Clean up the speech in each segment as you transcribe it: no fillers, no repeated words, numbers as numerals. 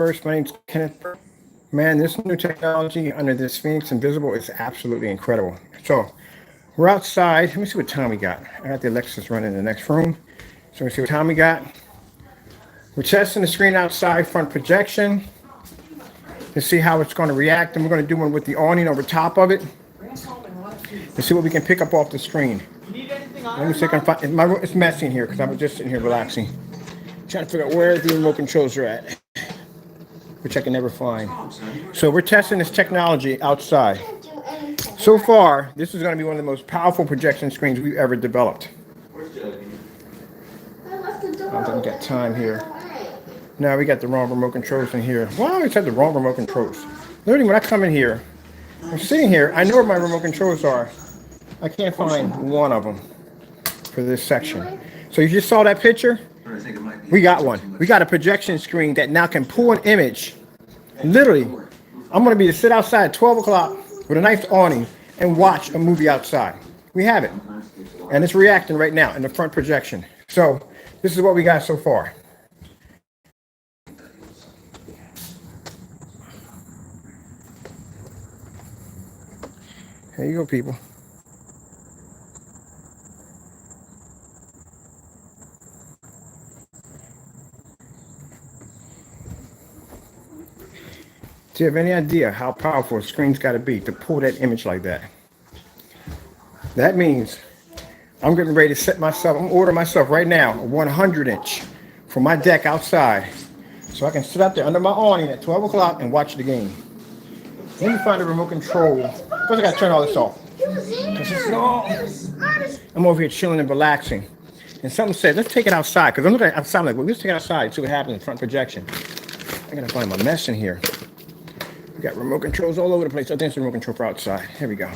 First, my name's Kenneth. Man, this new technology under this Phoenix Invisible is absolutely incredible. So we're outside. Let me see what time we got. I got the Alexis running in the next room. So we see what time we got. We're testing the screen outside, front projection, to see how it's going to react. And we're going to do one with the awning over top of it to see what we can pick up off the screen. Let me see if I can find it's messy in here because I was just sitting here relaxing, trying to figure out where the remote controls are at, which I can never find. So we're testing this technology outside. So far, this is going to be one of the most powerful projection screens we've ever developed. I don't think we got time here. Now we got the wrong remote controls in here. Why do I always have the wrong remote controls? Literally, when I come in here, I'm sitting here, I know where my remote controls are. I can't find one of them for this section. So you just saw that picture? We got one. We got a projection screen that now can pull an image. Literally, I'm going to be to sit outside at 12 o'clock with a nice awning and watch a movie outside. We have it. And it's reacting right now in the front projection. So this is what we got so far. There you go, people. Do you have any idea how powerful a screen's got to be to pull that image like that? That means I'm getting ready to set myself, I'm ordering myself right now a 100-inch for my deck outside so I can sit out there under my awning at 12 o'clock and watch the game. Let me find the remote control. First, I got to turn all this off. I'm over here chilling and relaxing. And something said, let's take it outside. Because I'm looking outside, I'm like, well, let's take it outside and see what happens in front projection. I got to find my mess in here. We got remote controls all over the place. I think it's the remote control for outside. Here we go.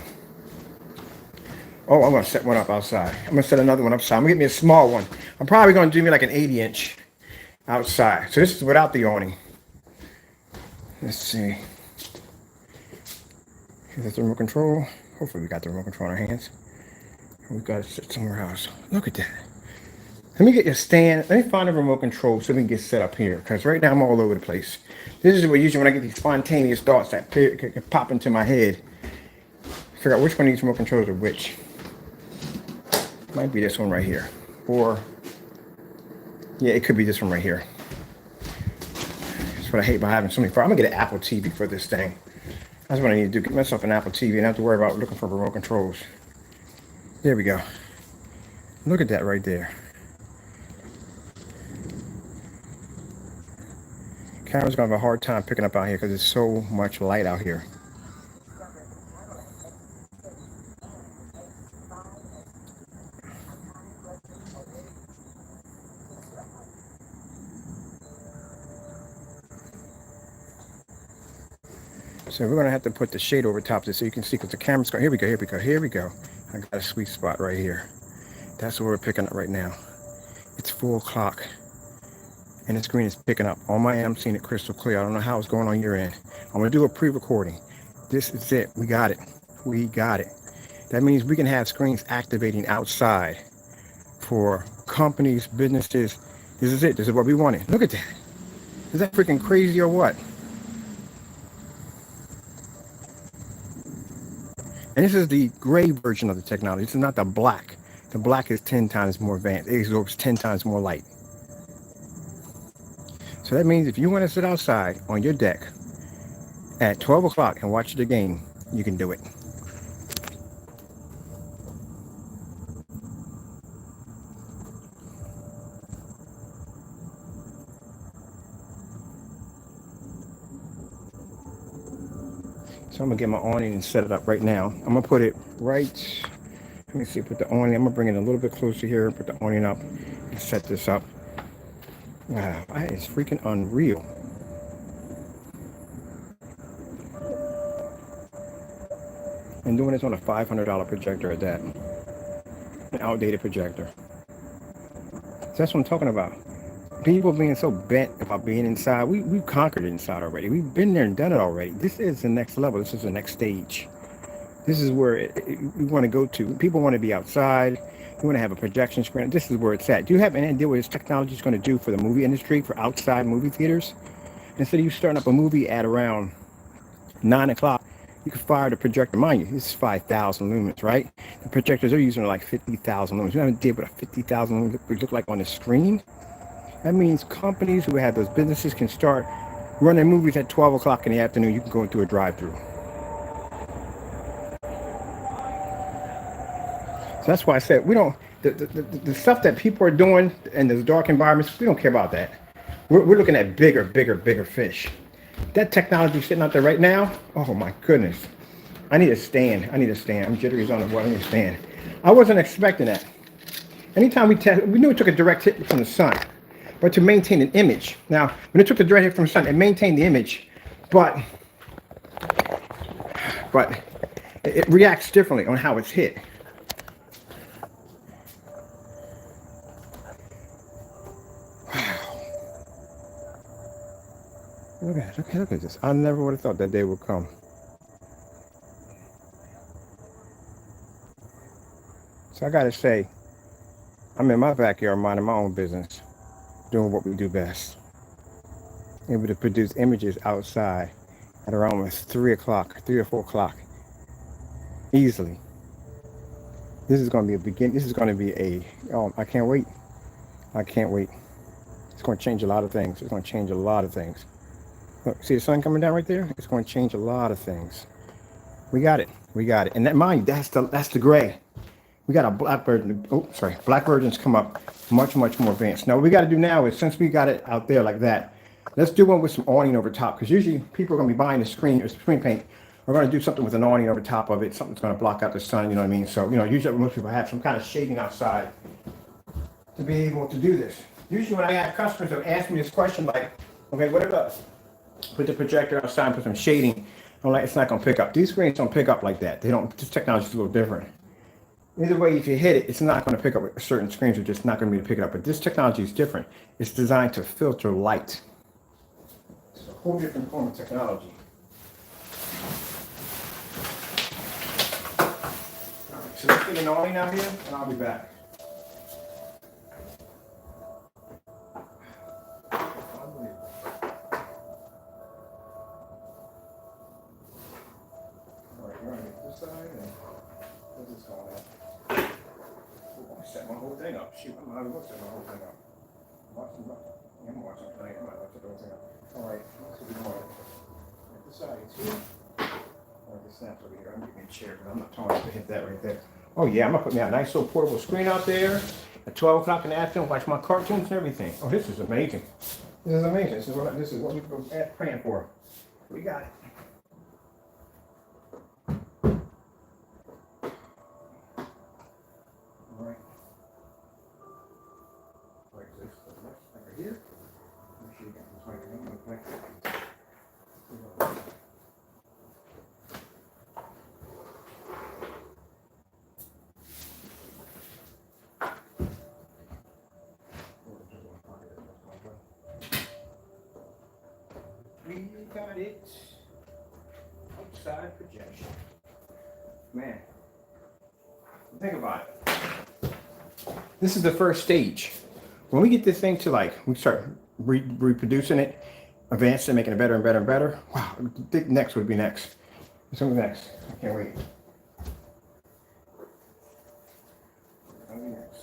Oh, I'm going to set one up outside. I'm going to set another one outside. I'm going to get me a small one. I'm probably going to do me like an 80-inch outside. So this is without the awning. Let's see. Is that the remote control? Hopefully we got the remote control in our hands. We've got to sit somewhere else. Look at that. Let me get your stand. Let me find a remote control so we can get set up here. Because right now I'm all over the place. This is what usually when I get these spontaneous thoughts that pop into my head. Figure out which one of these remote controls are which. Might be this one right here. Or, yeah, it could be this one right here. That's what I hate about having so many. I'm going to get an Apple TV for this thing. That's what I need to do. Get myself an Apple TV and not have to worry about looking for remote controls. There we go. Look at that right there. Camera's gonna have a hard time picking up out here because there's so much light out here. So we're gonna have to put the shade over top of this so you can see because the camera's going. Here we go. Here we go. Here we go. I got a sweet spot right here. That's what we're picking up right now. It's 4 o'clock. And the screen is picking up. On my end, I'm seeing it crystal clear. I don't know how it's going on your end. I'm going to do a pre-recording. This is it. We got it. We got it. That means we can have screens activating outside for companies, businesses. This is it. This is what we wanted. Look at that. Is that freaking crazy or what? And this is the gray version of the technology. This is not the black. The black is 10 times more advanced. It absorbs 10 times more light. So that means if you want to sit outside on your deck at 12 o'clock and watch the game, you can do it. So I'm going to get my awning and set it up right now. I'm going to put it right, let me see, put the awning, I'm going to bring it a little bit closer here, put the awning up and set this up. Wow, that is freaking unreal. And doing this on a $500 projector at that. An outdated projector. So that's what I'm talking about. People being so bent about being inside. We've conquered it inside already. We've been there and done it already. This is the next level. This is the next stage. This is where we want to go to. People want to be outside. You want to have a projection screen. This is where it's at. Do you have any idea what this technology is going to do for the movie industry, for outside movie theaters? Instead of you starting up a movie at around 9 o'clock, you can fire the projector. Mind you, this is 5,000 lumens, right? The projectors they're using are like 50,000 lumens. You have an idea what a 50,000 lumens would look like on the screen? That means companies who have those businesses can start running movies at 12 o'clock in the afternoon. You can go into a drive-through. So that's why I said we don't, the stuff that people are doing in those dark environments, we don't care about that. We're looking at bigger fish. That technology sitting out there right now, oh my goodness. I need a stand. I'm jittery on the board. I need a stand. I wasn't expecting that. Anytime we test, we knew it took a direct hit from the sun, but to maintain an image. Now, when it took the direct hit from the sun, it maintained the image, but it reacts differently on how it's hit. Look at this. I never would have thought that day would come. So I gotta say, I'm in my backyard minding my own business, doing what we do best. Able to produce images outside at around almost 3 o'clock, 3 or 4 o'clock, easily. This is gonna be a beginning. This is gonna be I can't wait. It's gonna change a lot of things. Look, see the sun coming down right there? It's going to change a lot of things. We got it. And that, mind you, that's the gray. We got a blackbird. Oh, sorry. Blackbirds come up much more advanced. Now, what we got to do now is, since we got it out there like that, let's do one with some awning over top. Because usually people are going to be buying the screen paint. We're going to do something with an awning over top of it. Something's going to block out the sun. You know what I mean? So, usually most people have some kind of shading outside to be able to do this. Usually when I have customers that ask me this question, like, okay, what about put the projector outside, put some shading. I'm like, it's not going to pick up. These screens don't pick up like that. They don't. This technology is a little different. Either way, if you hit it, it's not going to pick up. Certain screens are just not going to be able to pick it up. But this technology is different. It's designed to filter light. It's a whole different form of technology. All right, so let's get an awning out here, and I'll be back. Set my whole thing up. Shoot, I'm not going to set my whole thing up. I'm watching tonight. I'm not going to set the whole thing up. All right, let's see what we're this side too. Or the snaps over here. I'm getting a chair, but I'm not tall enough to hit that right there. Oh yeah, I'm gonna put me a nice little portable screen out there at 12 o'clock in the afternoon, watch my cartoons and everything. Oh, this is amazing. This is what we've been praying for. We got it. Here. Make sure you got this right here. We got it. Outside projection. Man, think about it. This is the first stage. When we get this thing to we start reproducing it, advancing it, making it better and better and better. Wow, I think next would be next. What's next? I can't wait. What'll be next?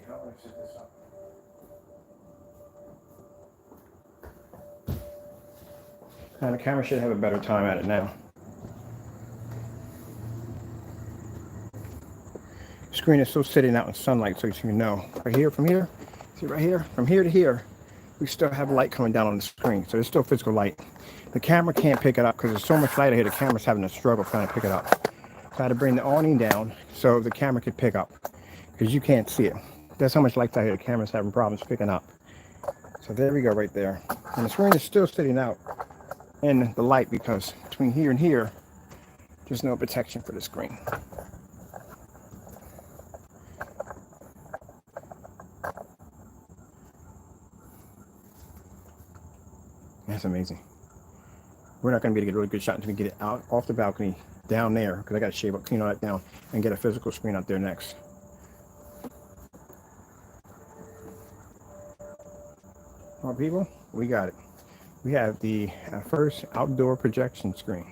How do I set this up? And the camera should have a better time at it now. Screen is still sitting out in sunlight, so you can know. Right here, from here, see right here, from here to here, we still have light coming down on the screen. So there's still physical light. The camera can't pick it up because there's so much light here. The camera's having a struggle trying to pick it up. So I had to bring the awning down so the camera could pick up because you can't see it. That's how much light out here. The camera's having problems picking up. So there we go right there. And the screen is still sitting out in the light because between here and here, there's no protection for the screen. That's amazing. We're not going to be able to get a really good shot until we get it out off the balcony down there because I got to shave up, clean all that down, and get a physical screen out there next. All right, people, we got it. We have the first outdoor projection screen.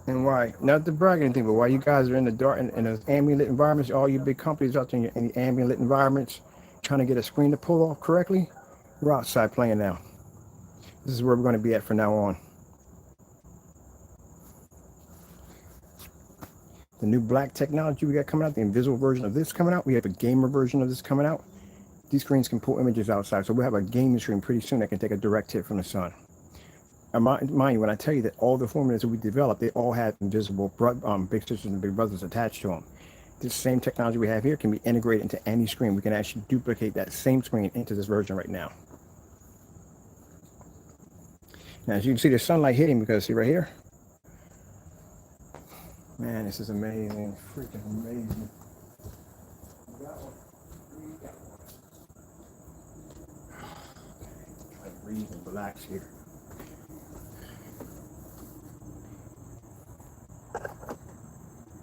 And why, not to brag or anything, but while you guys are in the dark, in those ambient lit environments, all you big companies out there in the ambient lit environments, trying to get a screen to pull off correctly, we're outside playing now. This is where we're going to be at from now on. The new black technology we got coming out, the invisible version of this coming out. We have a gamer version of this coming out. These screens can pull images outside, so we'll have a gaming screen pretty soon that can take a direct hit from the sun. Mind you, when I tell you that all the formulas that we developed, they all have invisible big sisters and big brothers attached to them. This same technology we have here can be integrated into any screen. We can actually duplicate that same screen into this version right now. Now, as you can see, the sunlight hitting because see right here. Man, this is amazing, freaking amazing. We got one. Try to breathe and relax here.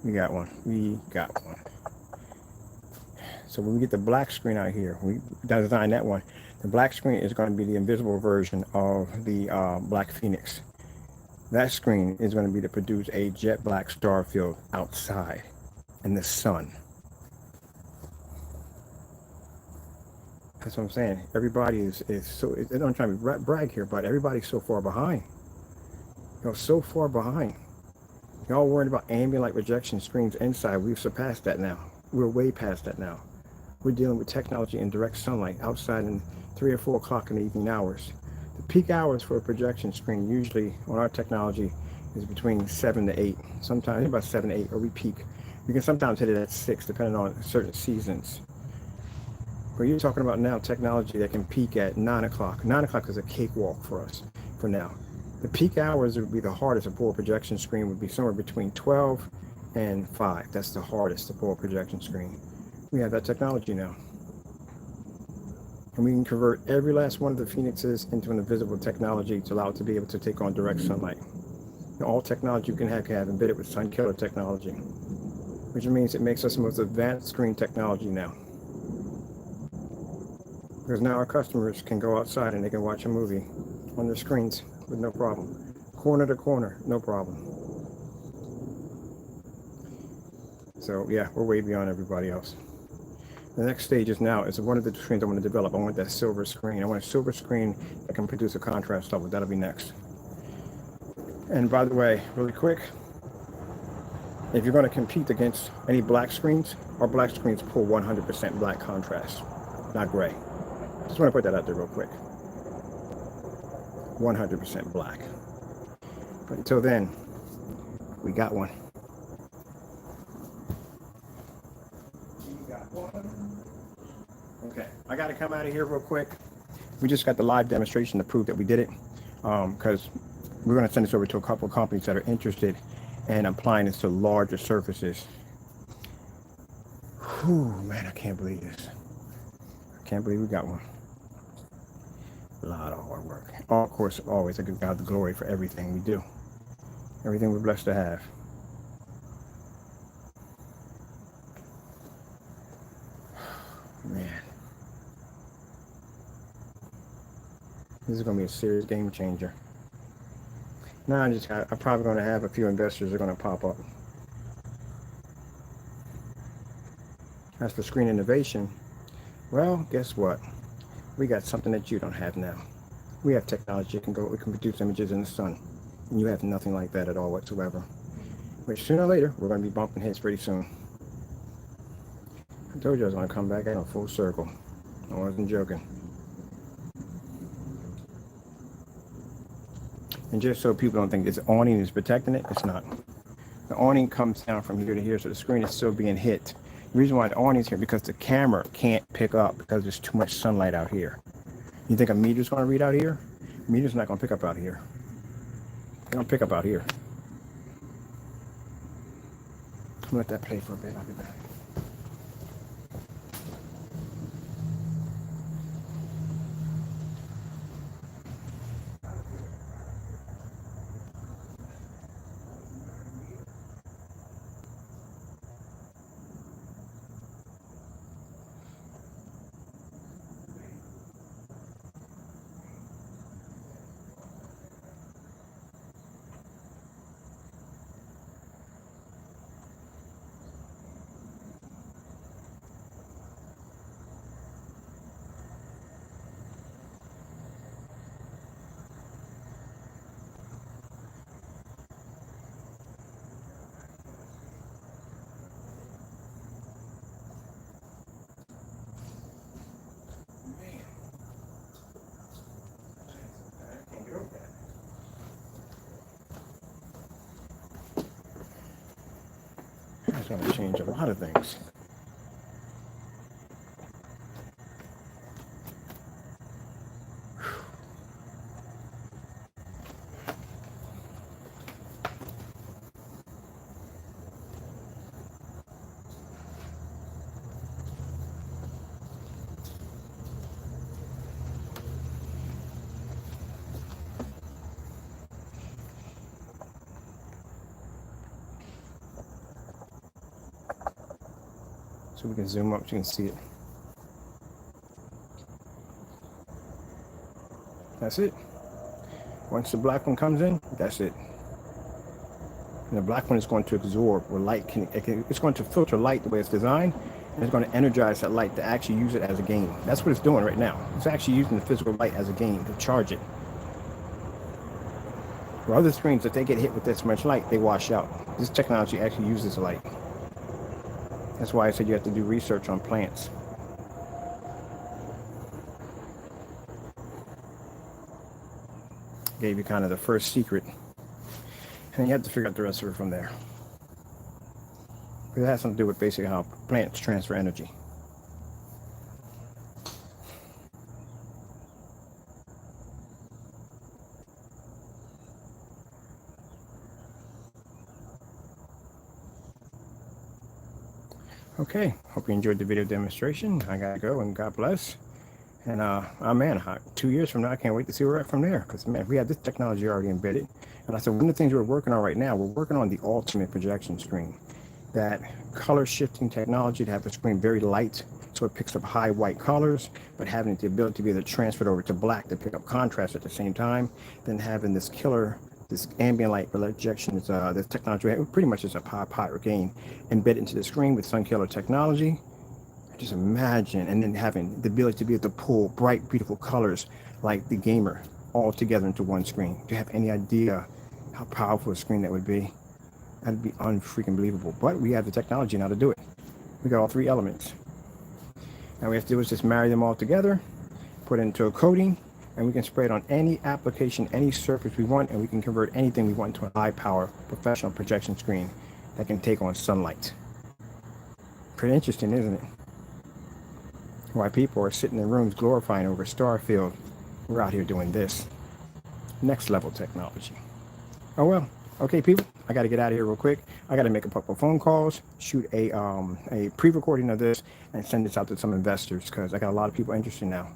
We got one. So when we get the black screen out here, we designed that one. The black screen is going to be the invisible version of the Black Phoenix. That screen is going to be to produce a jet black star field outside in the sun. That's what I'm saying. Everybody is so, I don't try to brag here, but everybody's so far behind. So far behind. Y'all worried about ambient light projection screens inside. We've surpassed that now. We're way past that now. We're dealing with technology in direct sunlight outside in 3 or 4 o'clock in the evening hours. The peak hours for a projection screen usually on our technology is between 7 to 8. Sometimes about 7 to 8, or we peak. We can sometimes hit it at 6 depending on certain seasons. But you're talking about now technology that can peak at 9 o'clock. 9 o'clock is a cakewalk for us for now. The peak hours would be the hardest to pull a projection screen would be somewhere between 12 and 5. That's the hardest to pull a projection screen. We have that technology now. And we can convert every last one of the Phoenixes into an invisible technology to allow it to be able to take on direct sunlight. All technology you can have embedded with sun killer technology, which means it makes us the most advanced screen technology now. Because now our customers can go outside and they can watch a movie on their screens with no problem. Corner to corner, no problem. So yeah, we're way beyond everybody else. The next stage is now, it's one of the screens I want to develop. I want that silver screen. I want a silver screen that can produce a contrast level. That'll be next. And by the way, really quick, if you're going to compete against any black screens, our black screens pull 100% black contrast, not gray. Just want to put that out there real quick. 100% black. But until then, we got one. Okay, I got to come out of here real quick. We just got the live demonstration to prove that we did it, because we're going to send this over to a couple of companies that are interested in applying this to larger surfaces. Whew, man, I can't believe this. I can't believe we got one. A lot of hard work. Of course, always I give God the glory for everything we do. Everything we're blessed to have. Man. This is going to be a serious game changer. Now I'm probably going to have a few investors that are going to pop up. As for screen innovation, well, guess what? We got something that you don't have now. We have technology that we can produce images in the sun. And you have nothing like that at all whatsoever. Which sooner or later, we're going to be bumping heads pretty soon. I told you I was going to come back in a full circle. I wasn't joking. And just so people don't think this awning is protecting it, it's not. The awning comes down from here to here, so the screen is still being hit. The reason why the awning is here because the camera can't pick up because there's too much sunlight out here. You think a meter's going to read out here? A meter's not going to pick up out here. They don't pick up out here. I'm gonna let that play for a bit. I'll be back. That's going to change a lot of things. So we can zoom up so you can see it. That's it. Once the black one comes in, that's it. And the black one is going to absorb where light it's going to filter light the way it's designed, and it's going to energize that light to actually use it as a gain. That's what it's doing right now. It's actually using the physical light as a gain to charge it. For other screens, if they get hit with this much light, they wash out. This technology actually uses light. That's why I said you have to do research on plants. Gave you kind of the first secret. And you have to figure out the rest of it from there. But it has something to do with basically how plants transfer energy. Okay, hope you enjoyed the video demonstration. I gotta go, and God bless. And man, 2 years from now, I can't wait to see where we're at from there. Because man, we have this technology already embedded. And I said, one of the things we're working on right now, we're working on the ultimate projection screen. That color shifting technology to have the screen very light, so it picks up high white colors, but having the ability to be able to transfer it over to black to pick up contrast at the same time. Then having this ambient light projection, this technology pretty much is a power gain embedded into the screen with sun killer technology. Just imagine, and then having the ability to be able to pull bright, beautiful colors like the gamer all together into one screen. Do you have any idea how powerful a screen that would be? That'd be unfreaking believable. But we have the technology now to do it. We got all three elements. Now we have to do is just marry them all together, put it into a coating, and we can spray it on any application, any surface we want, and we can convert anything we want into a high power professional projection screen that can take on sunlight. Pretty interesting, isn't it? Why people are sitting in rooms glorifying over Starfield. We're out here doing this. Next level technology. Oh well. Okay, people, I got to get out of here real quick. I got to make a couple of phone calls, shoot a pre-recording of this, and send this out to some investors because I got a lot of people interested now.